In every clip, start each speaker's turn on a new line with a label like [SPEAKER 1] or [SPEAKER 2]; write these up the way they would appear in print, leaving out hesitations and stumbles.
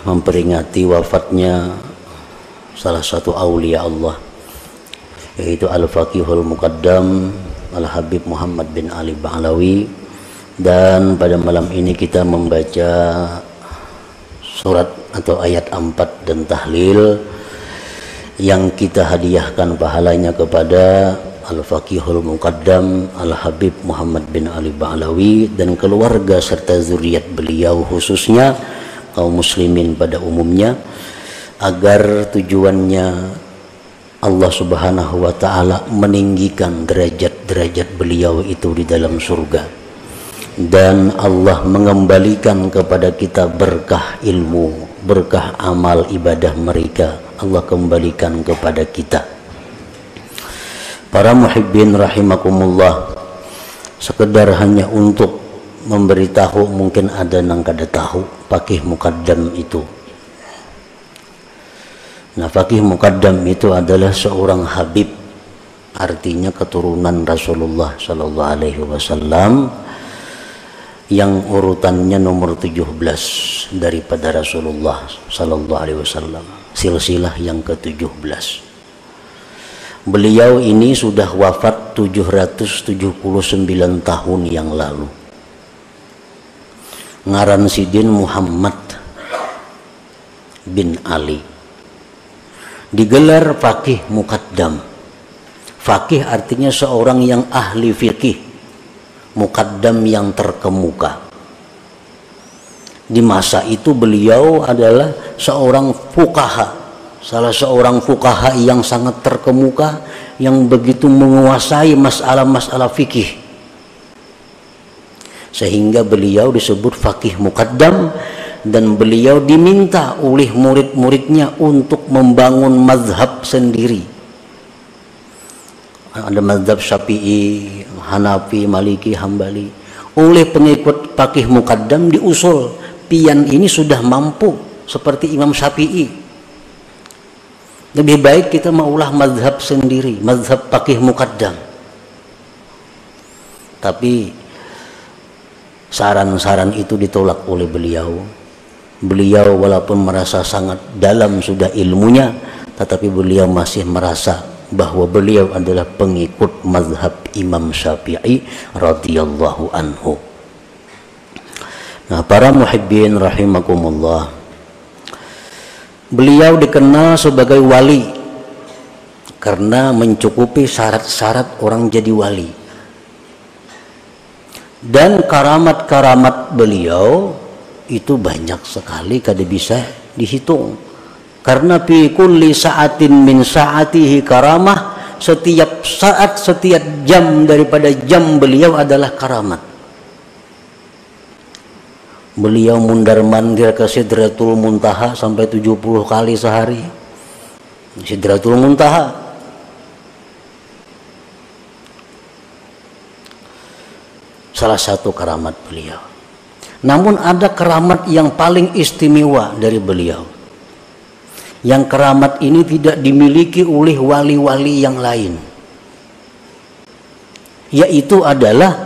[SPEAKER 1] memperingati wafatnya salah satu aulia Allah, yaitu Al-Faqihul Muqaddam Al-Habib Muhammad bin Ali Ba'alawi. Dan pada malam ini kita membaca surat atau ayat 4 dan tahlil yang kita hadiahkan pahalanya kepada Al-Faqihul Muqaddam Al-Habib Muhammad bin Ali Ba'alawi dan keluarga serta zuriat beliau, khususnya kaum muslimin pada umumnya, agar tujuannya Allah Subhanahu wa Ta'ala meninggikan derajat-derajat beliau itu di dalam surga, dan Allah mengembalikan kepada kita berkah ilmu, berkah amal ibadah mereka, Allah kembalikan kepada kita. Para muhibbin rahimakumullah, sekedar hanya untuk memberitahu, mungkin ada yang kada tahu Faqih Muqaddam itu. Nah, Faqih Muqaddam itu adalah seorang habib, artinya keturunan Rasulullah sallallahu alaihi wasallam, yang urutannya nomor 17 daripada Rasulullah sallallahu alaihi wasallam, silsilah yang ke-17. Beliau ini sudah wafat 779 tahun yang lalu. Ngaran sidin Muhammad bin Ali, digelar Faqih Muqaddam. Faqih artinya seorang yang ahli fikih, Muqaddam yang terkemuka. Di masa itu beliau adalah seorang fuqaha, salah seorang fuqaha yang sangat terkemuka, yang begitu menguasai masalah-masalah fikih, sehingga beliau disebut Faqih Muqaddam. Dan beliau diminta oleh murid-muridnya untuk membangun mazhab sendiri. Ada mazhab Syafi'i, Hanafi, Maliki, Hambali. Oleh pengikut Faqih Muqaddam diusul, pian ini sudah mampu seperti Imam Syafi'i, lebih baik kita maulah mazhab sendiri, mazhab Faqih Muqaddam. Tapi saran-saran itu ditolak oleh beliau. Beliau walaupun merasa sangat dalam sudah ilmunya, tetapi beliau masih merasa bahwa beliau adalah pengikut mazhab Imam Syafi'i radhiyallahu anhu. Nah, para muhibbin rahimakumullah, beliau dikenal sebagai wali karena mencukupi syarat-syarat orang jadi wali. Dan karamat-karamat beliau itu banyak sekali, kada bisa dihitung. Karena fi kulli sa'atin min sa'atihi karamah, setiap saat, setiap jam daripada jam beliau adalah karamat. Beliau mundar-mandir ke Sidratul Muntaha sampai 70 kali sehari. Sidratul Muntaha. Salah satu karamat beliau. Namun ada keramat yang paling istimewa dari beliau, yang keramat ini tidak dimiliki oleh wali-wali yang lain, yaitu adalah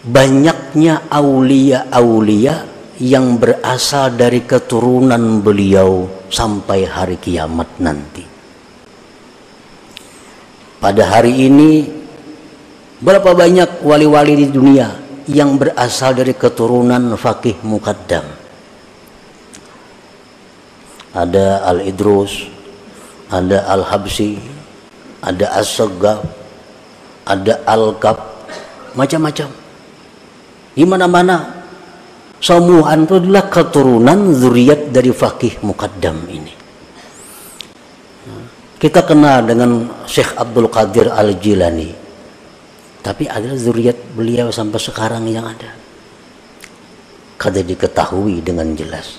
[SPEAKER 1] banyaknya aulia-aulia yang berasal dari keturunan beliau sampai hari kiamat nanti. Pada hari ini berapa banyak wali-wali di dunia yang berasal dari keturunan Faqih Muqaddam? Ada Al-Idrus, ada Al-Habsi, ada As-Saggaf, ada Al-Kaf, macam-macam. Di mana-mana semua itu adalah keturunan zuriat dari Faqih Muqaddam ini. Kita kenal dengan Syekh Abdul Qadir Al-Jilani, tapi ada zuriat beliau sampai sekarang yang ada, kada diketahui dengan jelas.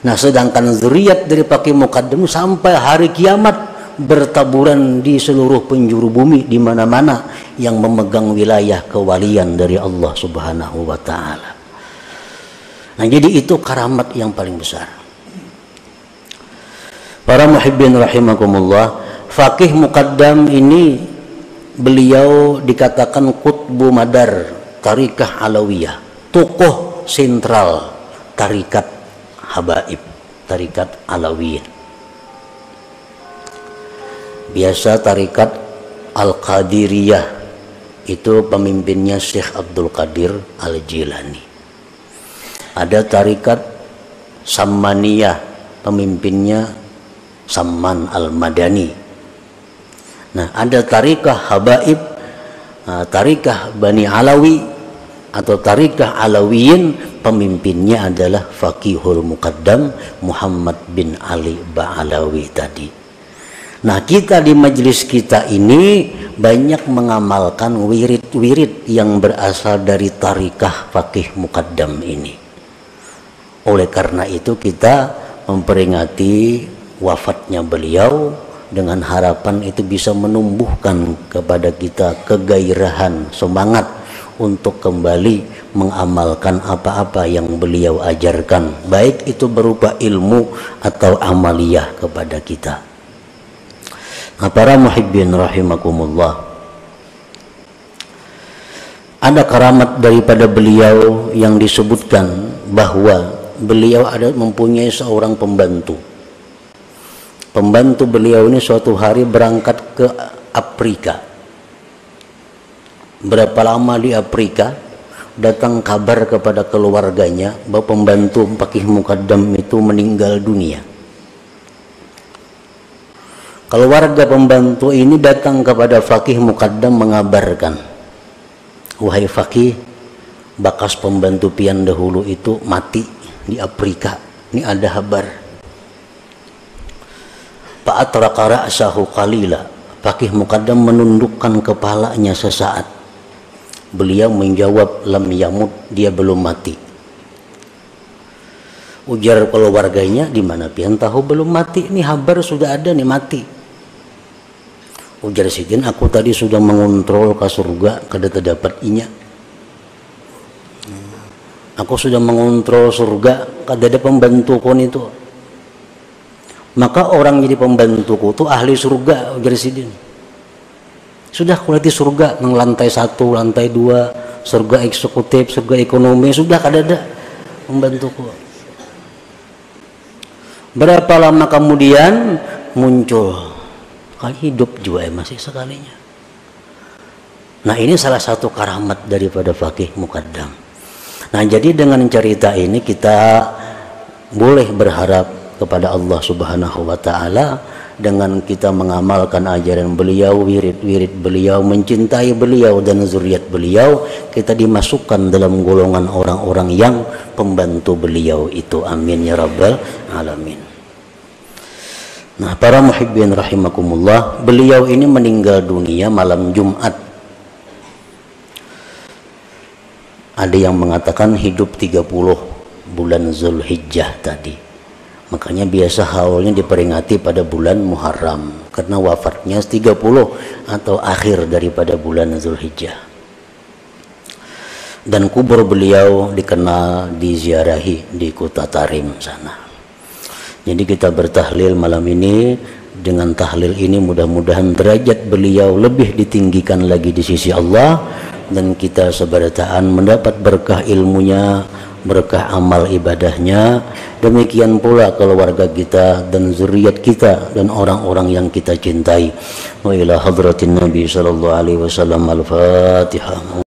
[SPEAKER 1] Nah, sedangkan zuriat dari Faqih Muqaddam sampai hari kiamat bertaburan di seluruh penjuru bumi, di mana-mana yang memegang wilayah kewalian dari Allah Subhanahu wa Ta'ala. Nah, jadi itu karamat yang paling besar. Para muhibbin rahimakumullah, Faqih Muqaddam ini beliau dikatakan Qutbu Madar Tarikah Alawiyah, tokoh sentral tarikat habaib, tarikat Alawiyin. Biasa tarikat Al-Qadiriyah itu pemimpinnya Syekh Abdul Qadir Al-Jilani. Ada tarikat Sammaniyah, pemimpinnya Samman Al-Madani. Nah, ada tarikah habaib, tarikah Bani Alawi atau tarikah Alawiyin, pemimpinnya adalah Faqihul Muqaddam Muhammad bin Ali Ba'alawi tadi. Nah, kita di majelis kita ini banyak mengamalkan wirid-wirid yang berasal dari tarikah Faqih Muqaddam ini. Oleh karena itu kita memperingati wafatnya beliau dengan harapan itu bisa menumbuhkan kepada kita kegairahan, semangat untuk kembali mengamalkan apa-apa yang beliau ajarkan, baik itu berupa ilmu atau amaliyah kepada kita. Nah, para muhibbin rahimakumullah, ada karamat daripada beliau yang disebutkan bahwa beliau ada mempunyai seorang pembantu. Pembantu beliau ini suatu hari berangkat ke Afrika. Berapa lama di Afrika, datang kabar kepada keluarganya bahwa pembantu Faqih Muqaddam itu meninggal dunia. Keluarga pembantu ini datang kepada Faqih Muqaddam mengabarkan, wahai Faqih, bakas pembantu pian dahulu itu mati di Afrika. Ini ada kabar. Fa'atraqa ra'sahu qalila. Faqih Muqaddam menundukkan kepalanya sesaat. Beliau menjawab, lam yamut, dia belum mati. Ujar keluarganya, di mana pian tahu belum mati? Ini kabar sudah ada nih mati. Ujar sidin, aku tadi sudah mengontrol ke surga kada terdapat inya. Aku sudah mengontrol surga, kada ada pembantu kon itu. Maka orang jadi pembantuku itu ahli surga, ujar sidin. Sudah kuliti surga, nang lantai 1, lantai 2, surga eksekutif, surga ekonomi, sudah kada ada pembantuku. Berapa lama kemudian muncul, kali hidup juga masih sekalinya. Nah, ini salah satu karamat daripada Faqih Muqaddam. Nah, jadi dengan cerita ini kita boleh berharap kepada Allah Subhanahu wa Ta'ala dengan kita mengamalkan ajaran beliau, wirid-wirid beliau, mencintai beliau dan zuriat beliau, kita dimasukkan dalam golongan orang-orang yang pembantu beliau itu. Amin ya rabbal alamin. Nah, para muhibbin rahimakumullah, beliau ini meninggal dunia malam Jumat. Ada yang mengatakan hidup 30 bulan Zulhijjah tadi. Makanya biasa haulnya diperingati pada bulan Muharram, karena wafatnya 30 atau akhir daripada bulan Zulhijjah. Dan kubur beliau dikenal diziarahi di kota Tarim sana. Jadi kita bertahlil malam ini. Dengan tahlil ini mudah-mudahan derajat beliau lebih ditinggikan lagi di sisi Allah, dan kita seberataan mendapat berkah ilmunya, berkah amal ibadahnya. Demikian pula keluarga kita dan zuriat kita dan orang-orang yang kita cintai. Wa ila hadratin Nabi sallallahu alaihi wasallam. Al-Fatihah.